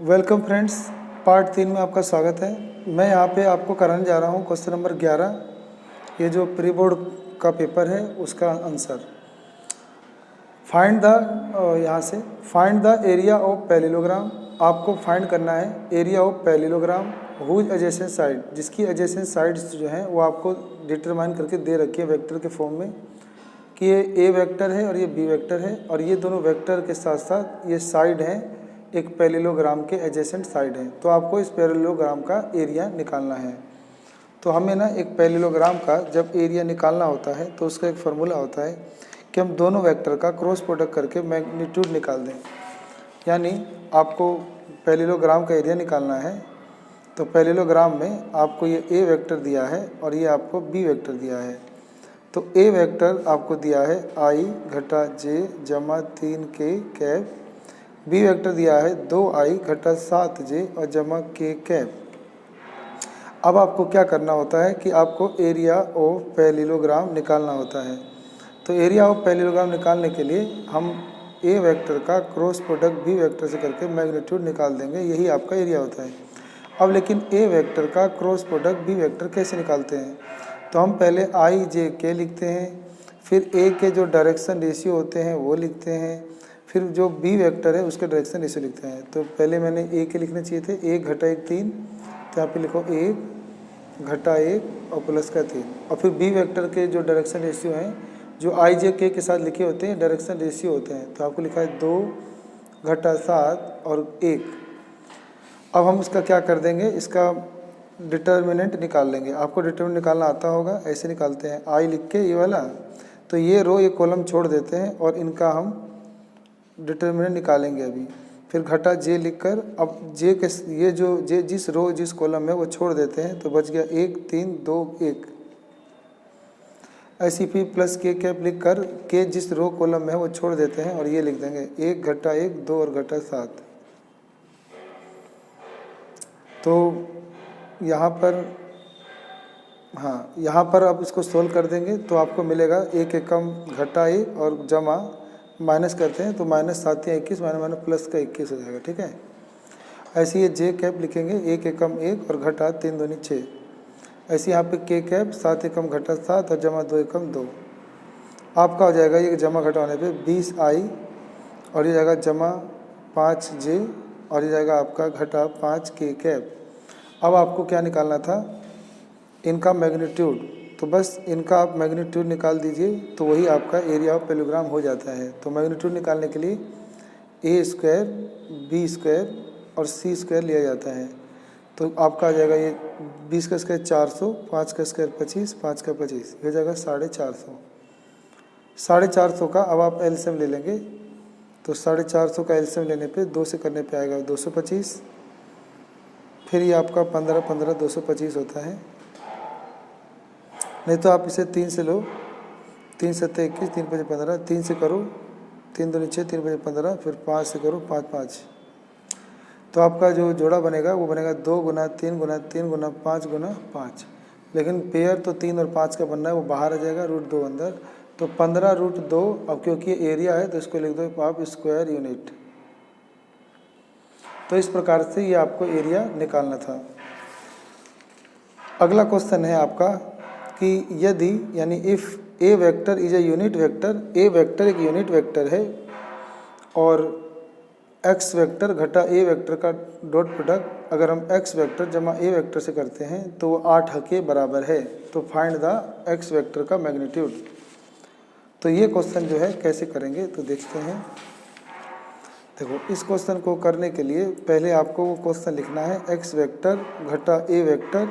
Welcome friends, part 3 में आपका स्वागत है। मैं यहाँ पे आपको कराने जा रहा हूँ क्वेश्चन नंबर 11। ये जो प्री बोर्ड का पेपर है उसका आंसर। फाइंड द यहाँ से find the area of parallelogram. आपको फाइंड करना है area of parallelogram whose adjacent side, जिसकी एडजेसेंट साइड्स जो हैं वो आपको डिटरमाइन करके दे रखी है वेक्टर के फॉर्म में कि ये ए वेक्टर है और ये बी वेक्टर है, और ये दोनों वेक्टर के साथ साथ ये साइड हैं एक पैरेललोग्राम के एडजेसेंट साइड है। तो आपको इस पैरेललोग्राम का एरिया निकालना है। तो हमें ना एक पैरेललोग्राम का जब एरिया निकालना होता है तो उसका एक फार्मूला होता है कि हम दोनों वेक्टर का क्रॉस प्रोडक्ट करके मैग्नीट्यूड निकाल दें। यानी आपको पैरेललोग्राम का एरिया निकालना है तो पैरेललोग्राम में आपको ये ए वेक्टर दिया है और ये आपको बी वेक्टर दिया है। तो ए वेक्टर आपको दिया है आई घटा जे जमा 3k कैप, बी वेक्टर दिया है 2i घटा 7j और जमा k कैप। अब आपको क्या करना होता है कि आपको एरिया ऑफ पैरेललोग्राम निकालना होता है। तो एरिया ऑफ पैरेललोग्राम निकालने के लिए हम ए वेक्टर का क्रॉस प्रोडक्ट बी वेक्टर से करके मैग्नीट्यूड निकाल देंगे, यही आपका एरिया होता है। अब लेकिन ए वेक्टर का क्रॉस प्रोडक्ट बी वेक्टर कैसे निकालते हैं? तो हम पहले आई जे के लिखते हैं, फिर ए के जो डायरेक्शन रेशियो होते हैं वो लिखते हैं, फिर जो बी वेक्टर है उसके डायरेक्शन रेशियो लिखते हैं। तो पहले मैंने ए के लिखने चाहिए थे, 1 घटा 1 3, तो यहाँ पे लिखो 1 घटा 1 और प्लस का 3। और फिर बी वेक्टर के जो डायरेक्शन रेशियो हैं जो आई जे के साथ लिखे होते हैं डायरेक्शन रेशियो होते हैं, तो आपको लिखा है 2 घटा 7 और 1। अब हम इसका क्या कर देंगे, इसका डिटर्मिनेंट निकाल लेंगे। आपको डिटर्मिनेंट निकालना आता होगा, ऐसे निकालते हैं आई लिख के ये वाला, तो ये रो ये कॉलम छोड़ देते हैं और इनका हम डिटर्मिनेंट निकालेंगे अभी। फिर घटा जे लिखकर अब जे के ये जो जे जिस रो जिस कॉलम में वो छोड़ देते हैं, तो बच गया 1 3 2 1। ऐसी फिर प्लस के कैप लिख कर के जिस रो कॉलम में है वो छोड़ देते हैं और ये लिख देंगे 1 घटा 1 2 और घटा 7। तो यहाँ पर यहाँ पर आप इसको सोल्व कर देंगे तो आपको मिलेगा 1 एकम घटा 1 और जमा माइनस करते हैं तो -7 या 21 माइनस प्लस का 21 हो जाएगा। ठीक है, ऐसे ये जे कैप लिखेंगे 1 एकम 1 और घटा 3 दूनी 6। ऐसे यहाँ पे के कैप 7 एकम घटा 7 और जमा 2 एकम 2। आपका हो जाएगा ये जमा घटा होने पे 20i और ये जाएगा जमा 5j और ये जाएगा आपका घटा 5k कैप। अब आपको क्या निकालना था, इनका मैग्नीट्यूड। तो बस इनका आप मैग्नीट्यूड निकाल दीजिए तो वही आपका एरिया ऑफ पैरेललोग्राम हो जाता है। तो मैग्नीट्यूड निकालने के लिए ए स्क्वायर बी स्क्वायर और सी स्क्वायर लिया जाता है। तो आपका आ जाएगा ये 20 का स्क्वायर 400, 5 का स्क्वायर 25, 5 का 25, ये जाएगा 450। 450 का अब आप एलसीएम ले लेंगे तो 450 का एलसीएम लेने पे 2 से करने पे आएगा 225। फिर ये आपका 15 15 225 होता है। नहीं तो आप इसे 3 से लो, 3 7 21, 3 5 15, 3 से करो 3 2 6, 3 5 15, फिर 5 से करो 5 5। तो आपका जो जोड़ा बनेगा वो बनेगा 2 गुना 3 गुना 3 गुना 5 गुना 5। लेकिन पेयर तो 3 और 5 का बनना है, वो बाहर आ जाएगा, √2 अंदर। तो 15 √2। अब क्योंकि एरिया है तो इसको लिख दो आप स्क्वायर यूनिट। तो इस प्रकार से ये आपको एरिया निकालना था। अगला क्वेश्चन है आपका कि यदि यानी if A vector is a unit vector, A vector एक यूनिट वेक्टर है और एक्स वेक्टर घटा ए वेक्टर का डॉट प्रोडक्ट अगर हम एक्स वेक्टर जमा ए वेक्टर से करते हैं तो वो 8 के बराबर है। तो फाइंड द एक्स वेक्टर का मैग्नीट्यूड। तो ये क्वेश्चन जो है कैसे करेंगे तो देखते हैं। देखो, इस क्वेश्चन को करने के लिए पहले आपको वो क्वेश्चन लिखना है एक्स वेक्टर घटा ए वेक्टर,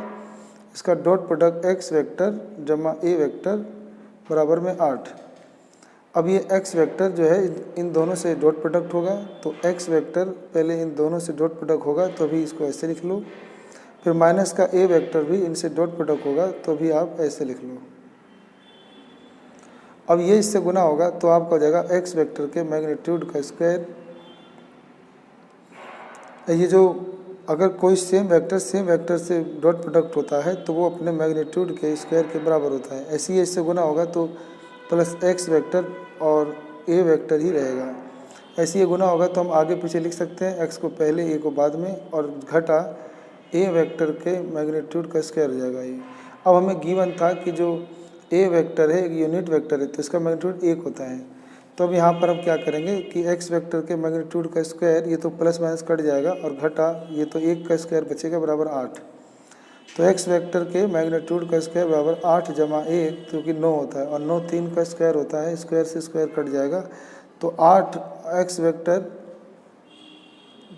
इसका डॉट प्रोडक्ट एक्स वेक्टर जमा ए वेक्टर बराबर में 8। अब ये एक्स वेक्टर जो है इन दोनों से डॉट प्रोडक्ट होगा, तो एक्स वेक्टर पहले इन दोनों से डॉट प्रोडक्ट होगा तो भी इसको ऐसे लिख लो। फिर माइनस का ए वेक्टर भी इनसे डॉट प्रोडक्ट होगा तो भी आप ऐसे लिख लो। अब ये इससे गुना होगा तो आपका हो जाएगा एक्स वेक्टर के मैग्नीट्यूड का स्क्वायर। ये जो अगर कोई सेम वेक्टर से डॉट प्रोडक्ट होता है तो वो अपने मैग्नीट्यूड के स्क्वायर के बराबर होता है। ऐसे ही इससे गुना होगा तो प्लस एक्स वेक्टर और ए वेक्टर ही रहेगा। ऐसे ये गुना होगा तो हम आगे पीछे लिख सकते हैं, x को पहले a को बाद में, और घटा a वेक्टर के मैग्नीट्यूड का स्क्वायर हो जाएगा ये। अब हमें गिवन था कि जो a वेक्टर है एक यूनिट वेक्टर है तो इसका मैग्नीट्यूड 1 होता है। तो अब यहाँ पर हम क्या करेंगे कि x वेक्टर के मैग्नीट्यूड का स्क्वायर, ये तो प्लस माइनस कट जाएगा, और घटा ये तो 1 का स्क्वायर बचेगा बराबर 8। तो x वेक्टर के मैग्नीट्यूड का स्क्वायर बराबर 8 जमा 1 जो कि 9 होता है, और 9 3 का स्क्वायर होता है, स्क्वायर से स्क्वायर कट जाएगा। तो 8 x वेक्टर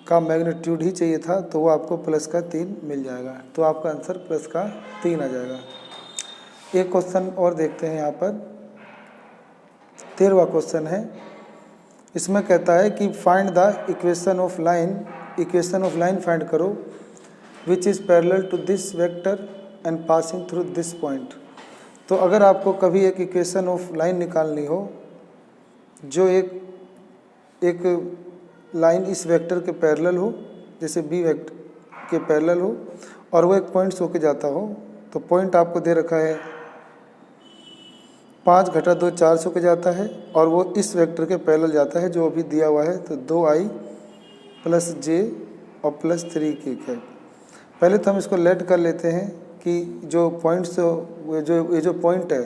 का मैग्नीट्यूड ही चाहिए था, तो वो आपको प्लस का 3 मिल जाएगा। तो आपका आंसर प्लस का 3 आ जाएगा। एक क्वेश्चन और देखते हैं यहाँ पर, 13वां क्वेश्चन है। इसमें कहता है कि find the equation of line find करो which is parallel to this vector and passing through this point. तो अगर आपको कभी एक इक्वेशन ऑफ लाइन निकालनी हो जो एक लाइन इस वेक्टर के पैरेलल हो, जैसे बी वेक्टर के पैरेलल हो, और वो एक पॉइंट से होके जाता हो, तो पॉइंट आपको दे रखा है 5 घटा 2 4 से होके जाता है, और वो इस वेक्टर के पैरेलल जाता है जो अभी दिया हुआ है, तो 2i प्लस j और प्लस 3k है। पहले तो हम इसको लेट कर लेते हैं कि जो पॉइंट्स ये जो पॉइंट है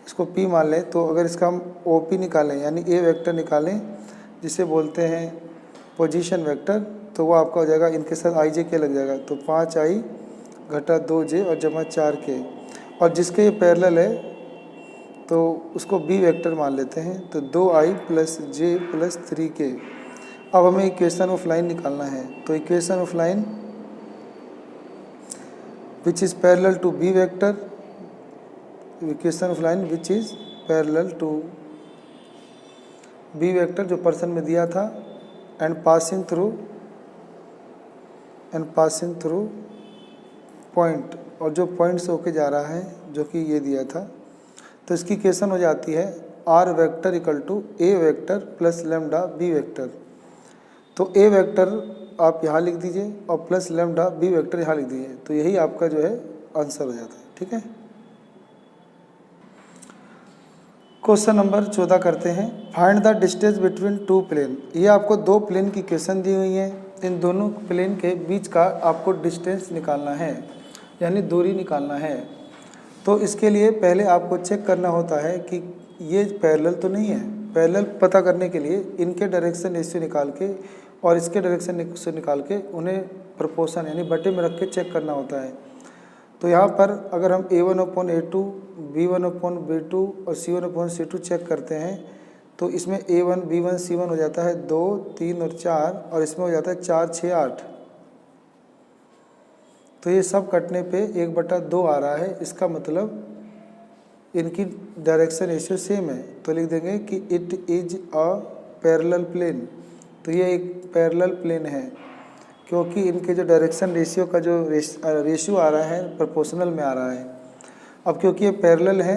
इसको p मान लें। तो अगर इसका हम OP निकालें यानी a वेक्टर निकालें जिसे बोलते हैं पोजीशन वेक्टर, तो वो आपका हो जाएगा, इनके साथ i j k लग जाएगा, तो 5i घटा 2j और जमा 4k, और जिसके ये पैरेलल है तो उसको b वेक्टर मान लेते हैं, तो 2i plus j plus 3k। अब हमें इक्वेशन ऑफ लाइन निकालना है, तो equation of line which is parallel to b vector, equation of line which is parallel to b vector जो पर्सन में दिया था, एंड पासिंग थ्रू पॉइंट, और जो पॉइंट से होके जा रहा है जो कि ये दिया था, तो इसकी इक्वेशन हो जाती है r vector equal to a vector plus lambda b vector. तो a वेक्टर आप यहाँ लिख दीजिए और प्लस लेमडा b वेक्टर यहाँ लिख दीजिए, तो यही आपका जो है आंसर हो जाता है। ठीक है, क्वेश्चन नंबर 14 करते हैं। Find the distance between two plane. ये आपको दो प्लेन की इक्वेशन दी हुई है, इन दोनों प्लेन के बीच का आपको डिस्टेंस निकालना है, यानी दूरी निकालना है। तो इसके लिए पहले आपको चेक करना होता है कि ये पैरेलल तो नहीं है। पैरेलल पता करने के लिए इनके डायरेक्शन रेशियो निकाल के और इसके डायरेक्शन रेशियो निकाल के उन्हें प्रोपोर्शन यानी बटे में रख के चेक करना होता है। तो यहाँ पर अगर हम a1/a2, b1/b2 और c1/c2 चेक करते हैं, तो इसमें a1, b1, c1 हो जाता है 2, 3 और 4, और इसमें हो जाता है 4, 6, 8। तो ये सब कटने पे 1/2 आ रहा है। इसका मतलब इनकी डायरेक्शन रेशियो सेम है, तो लिख देंगे कि it is a parallel plane. तो ये एक पैरेलल प्लेन है क्योंकि इनके जो डायरेक्शन रेशियो का जो रेशियो आ रहा है प्रोपोर्शनल में आ रहा है। अब क्योंकि ये पैरेलल है,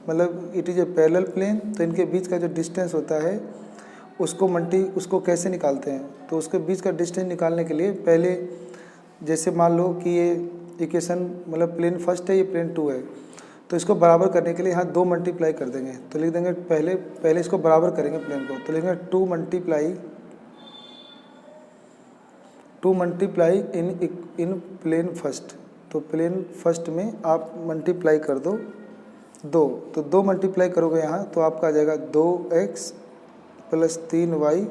मतलब it is a parallel plane, तो इनके बीच का जो डिस्टेंस होता है उसको कैसे निकालते हैं। तो उसके बीच का डिस्टेंस निकालने के लिए पहले जैसे मान लो कि ये इक्वेशन मतलब प्लेन फर्स्ट है, ये प्लेन 2 है, तो इसको बराबर करने के लिए यहाँ 2 मल्टीप्लाई कर देंगे। तो लिख देंगे पहले इसको बराबर करेंगे प्लेन को, तो लिखेंगे 2 मल्टीप्लाई इन प्लेन फर्स्ट। तो प्लेन फर्स्ट में आप मल्टीप्लाई कर दो 2, तो 2 मल्टीप्लाई करोगे यहाँ तो आपका आ जाएगा 2x plus 3y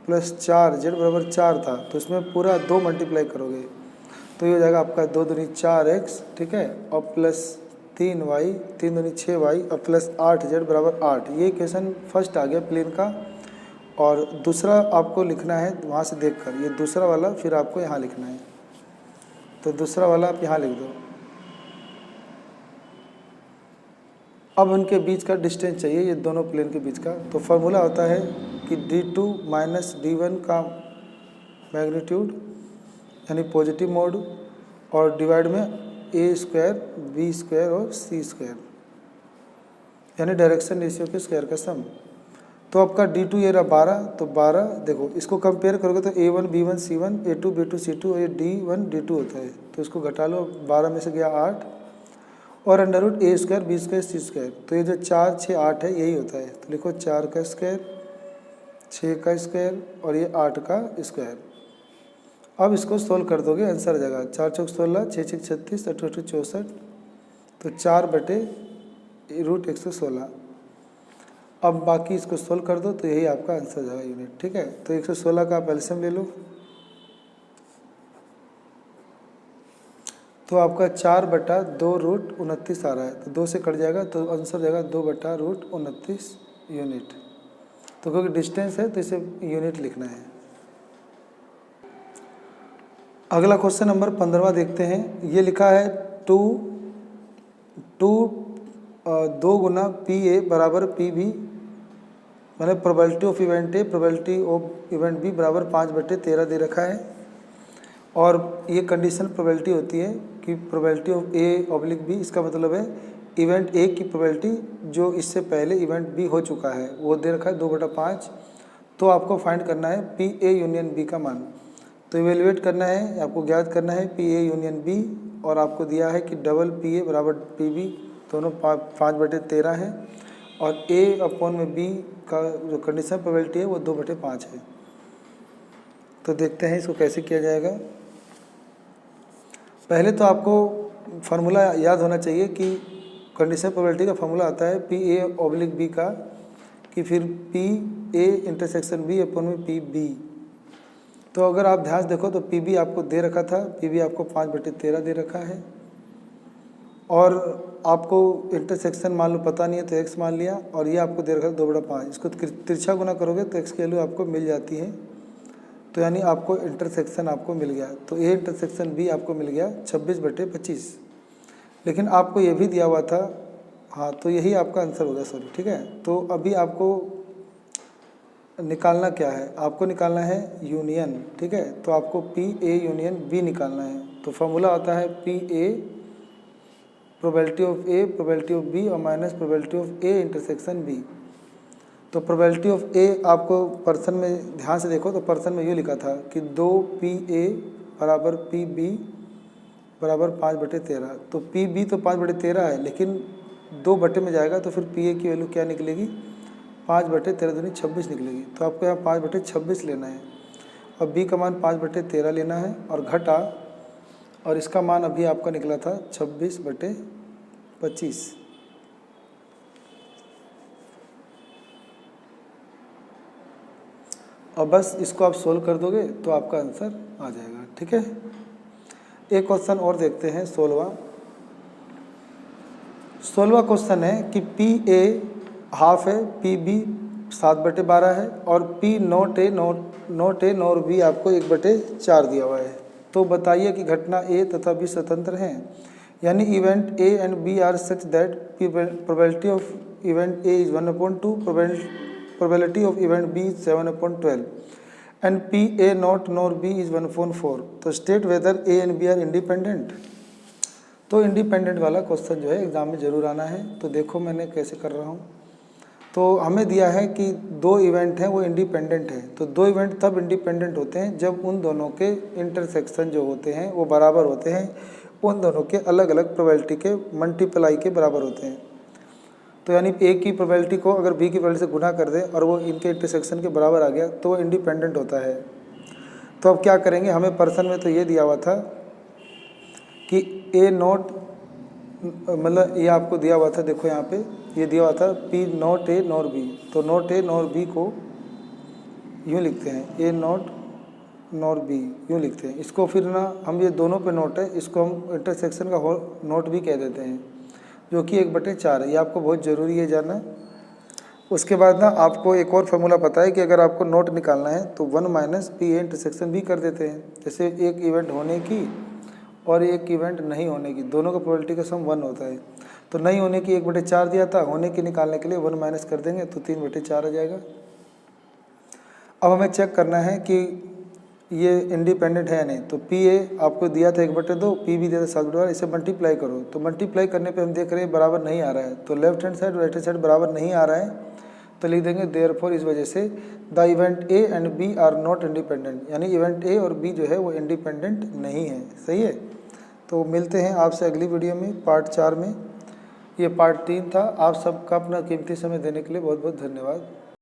plus 4z बराबर 4 था, तो इसमें पूरा 2 मल्टीप्लाई करोगे तो ये हो जाएगा आपका 2 दूनी 4x, ठीक है, और प्लस 3y, 3 दूनी 6y और प्लस 8z बराबर 8। ये इक्वेशन फर्स्ट आ गया प्लेन का। और दूसरा आपको लिखना है वहाँ से देखकर, ये दूसरा वाला फिर आपको यहाँ लिखना है, तो दूसरा वाला आप यहाँ लिख दो। अब उनके बीच का डिस्टेंस चाहिए, ये दोनों प्लेन के बीच का। तो फार्मूला होता है कि d2 माइनस d1 का मैग्नीट्यूड यानी पॉजिटिव मोड और डिवाइड में a स्क्वायर, b स्क्वायर और c स्क्वायर यानी डायरेक्शन रेशियो के स्क्वायर का सम। तो आपका d2 ये रहा 12, तो 12 देखो इसको कंपेयर करोगे तो a1 b1 c1, a2 b2 c2 और ये d1 d2 होता है, तो इसको घटा लो, 12 में से गया 8 और under root a square b square c square, तो ये जो 4, 6, 8 है यही होता है। तो लिखो 4 का स्क्वायर 6 का स्क्वायर और ये 8 का स्क्वायर। अब इसको सोल्व कर दोगे, आंसर आ जाएगा 4 चौक 16, 6 6 36, 8 8 64, तो 4/√116। अब बाकी इसको सोल्व कर दो तो यही आपका आंसर जाएगा यूनिट। ठीक है, तो 116 का आप एलसीएम ले लो, तो आपका 4/2√29 आ रहा है, तो 2 से कट जाएगा तो आंसर जाएगा 2/√29 यूनिट। तो क्योंकि डिस्टेंस है तो इसे यूनिट लिखना है। अगला क्वेश्चन नंबर 15 देखते हैं। ये लिखा है 2 गुना PA बराबर PB, मतलब probability of event A probability of event B बराबर 5/13 दे रखा है। और ये कंडीशनल प्रोबेबिलिटी होती है कि प्रोबेबिलिटी ऑफ A/B, इसका मतलब है इवेंट ए की प्रोबेबिलिटी जो इससे पहले इवेंट बी हो चुका है वो दे रखा है 2/5। तो आपको फाइंड करना है PA यूनियन बी का मान। तो इवेल्युएट करना है, आपको ज्ञात करना है PA यूनियन बी, और आपको दिया है कि डबल PA बराबर PB, दोनों 5/13 है, और A/B का जो कंडीशनल प्रोबेबिलिटी है वो 2/5 है। तो देखते हैं इसको कैसे किया जाएगा। पहले तो आपको फार्मूला याद होना चाहिए कि कंडीशनल प्रोबेबिलिटी का फार्मूला आता है PA/B का, कि फिर PA/B/PB। तो अगर आप ध्यान से देखो तो PB आपको दे रखा था, PB आपको 5/13 दे रखा है, और आपको इंटरसेक्शन मान लो पता नहीं है तो x मान लिया, और ये आपको दे रखा है 2/5। इसको तिरछा गुना करोगे तो x की वैल्यू आपको मिल जाती है, तो यानी आपको इंटरसेक्शन आपको मिल गया। तो A इंटरसेक्शन B आपको मिल गया 26/25। लेकिन आपको ये भी दिया हुआ था, हाँ, तो यही आपका आंसर होगा, सॉरी। ठीक है, तो अभी आपको निकालना क्या है, आपको निकालना है यूनियन। ठीक है, तो आपको PA यूनियन B निकालना है। तो फॉर्मूला आता है PA probability of A probability of B और minus probability of A intersection B। तो प्रोबेबिलिटी ऑफ A आपको पर्सन में ध्यान से देखो तो पर्सन में यूँ लिखा था कि 2PA बराबर PB बराबर 5/13। तो PB तो 5/13 है, लेकिन 2 बटे में जाएगा तो फिर PA की वैल्यू क्या निकलेगी, 5/13 दूनी 26 निकलेगी। तो आपको यहाँ 5/26 लेना है, और B का मान 5/13 लेना है, और घटा, और इसका मान अभी आपका निकला था 26/25। और बस इसको आप सोल्व कर दोगे तो आपका आंसर आ जाएगा। ठीक है, एक क्वेश्चन और देखते हैं, 16वां क्वेश्चन है कि PA हाफ है, PB 7/12 है, और P not A nor B आपको 1/4 दिया हुआ है। तो बताइए कि घटना A तथा B स्वतंत्र हैं, यानी event A and B are such that probability of event A is 1/2, probability of event B is 7/12, and PA not nor B is 1/4। तो state whether A and B are independent. तो independent वाला question जो है exam में जरूर आना है। तो देखो मैंने कैसे कर रहा हूँ। तो हमें दिया है कि 2 इवेंट हैं वो इंडिपेंडेंट है। तो 2 इवेंट तब इंडिपेंडेंट होते हैं जब उन दोनों के इंटरसेक्शन जो होते हैं वो बराबर होते हैं, उन दोनों के अलग अलग प्रोबेबिलिटी के मल्टीप्लाई के बराबर होते हैं। तो यानी A की प्रोबेबिलिटी को अगर B की प्रोबेबिलिटी से गुना कर दे और वो इनके इंटरसेक्शन के बराबर आ गया तो वो इंडिपेंडेंट होता है। तो अब क्या करेंगे, हमें पर्सन में तो ये दिया हुआ था कि A नॉट, मतलब ये आपको दिया हुआ था, देखो यहाँ पे ये दिया हुआ था P not A nor B। तो नॉट A नॉर B को यूँ लिखते हैं, A नॉट नॉर B यूँ लिखते हैं। इसको फिर ना हम, ये दोनों पे नोट है, इसको हम इंटरसेक्शन का नोट भी कह देते हैं, जो कि 1/4 है। ये आपको बहुत ज़रूरी है जानना। उसके बाद ना आपको एक और फार्मूला पता है कि अगर आपको नोट निकालना है तो 1 - PA इंटरसेक्शन भी कर देते हैं। जैसे एक इवेंट होने की और एक इवेंट नहीं होने की, दोनों का प्रोबेबिलिटी का सम 1 होता है। तो नहीं होने की 1/4 दिया था, होने की निकालने के लिए 1 माइनस कर देंगे तो 3/4 आ जाएगा। अब हमें चेक करना है कि ये इंडिपेंडेंट है या नहीं। तो PA आपको दिया था 1/2, PB दिया था 7/12, इसे मल्टीप्लाई करो। तो मल्टीप्लाई करने पे हम देख रहे हैं बराबर नहीं आ रहा है। तो left hand side right hand side बराबर नहीं आ रहा है, तो लिख देंगे देयरफॉर, इस वजह से the event A and B are not independent, यानी इवेंट A और B जो है वो इंडिपेंडेंट नहीं है। सही है। तो मिलते हैं आपसे अगली वीडियो में, पार्ट 4 में। ये पार्ट 3 था। आप सबका अपना कीमती समय देने के लिए बहुत बहुत धन्यवाद।